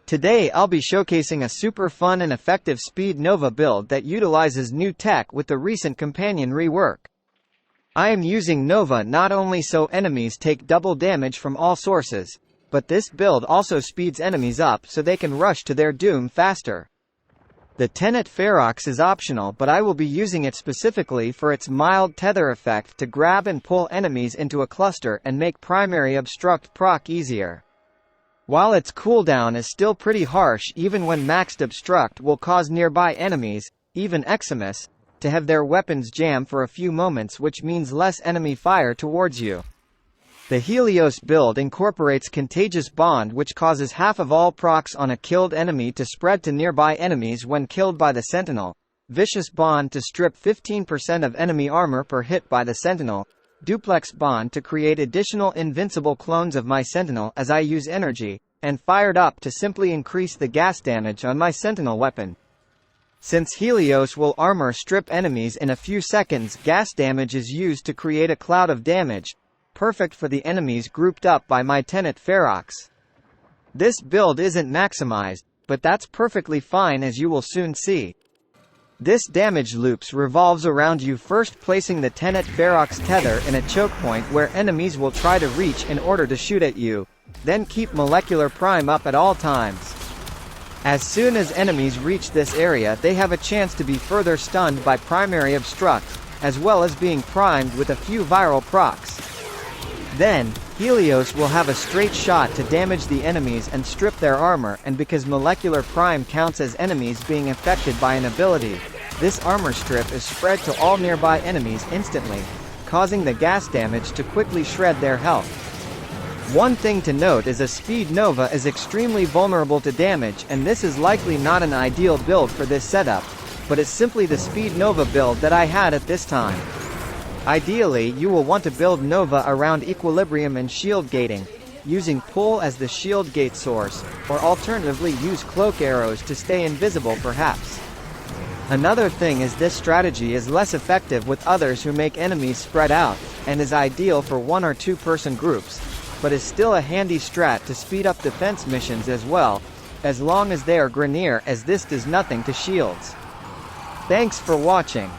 Today I'll be showcasing a super fun and effective Speed Nova build that utilizes new tech with the recent companion rework. I am using Nova not only so enemies take double damage from all sources, but this build also speeds enemies up so they can rush to their doom faster. The Tenet Ferrox is optional, but I will be using it specifically for its mild tether effect to grab and pull enemies into a cluster and make primary obstruct proc easier. While its cooldown is still pretty harsh, even when maxed obstruct will cause nearby enemies, even Eximus, to have their weapons jam for a few moments, which means less enemy fire towards you. The Helios build incorporates Contagious Bond, which causes half of all procs on a killed enemy to spread to nearby enemies when killed by the Sentinel, Vicious Bond to strip 15% of enemy armor per hit by the Sentinel, Duplex Bond to create additional invincible clones of my Sentinel as I use energy, and Fired Up to simply increase the gas damage on my Sentinel weapon. Since Helios will armor strip enemies in a few seconds, gas damage is used to create a cloud of damage, perfect for the enemies grouped up by my Tenet Ferrox. This build isn't maximized, but that's perfectly fine, as you will soon see. This damage loops revolves around you first placing the Tenet Ferrox tether in a choke point where enemies will try to reach in order to shoot at you, then keep Molecular Prime up at all times. As soon as enemies reach this area, they have a chance to be further stunned by primary obstruct, as well as being primed with a few viral procs. Then, Helios will have a straight shot to damage the enemies and strip their armor, and because Molecular Prime counts as enemies being affected by an ability, this armor strip is spread to all nearby enemies instantly, causing the gas damage to quickly shred their health. One thing to note is a Speed Nova is extremely vulnerable to damage, and this is likely not an ideal build for this setup, but it's simply the Speed Nova build that I had at this time. Ideally, you will want to build Nova around equilibrium and shield gating, using pull as the shield gate source, or alternatively use cloak arrows to stay invisible perhaps. Another thing is this strategy is less effective with others who make enemies spread out, and is ideal for 1 or 2 person groups, but is still a handy strat to speed up defense missions as well, as long as they are Grenier, as this does nothing to shields. Thanks for watching.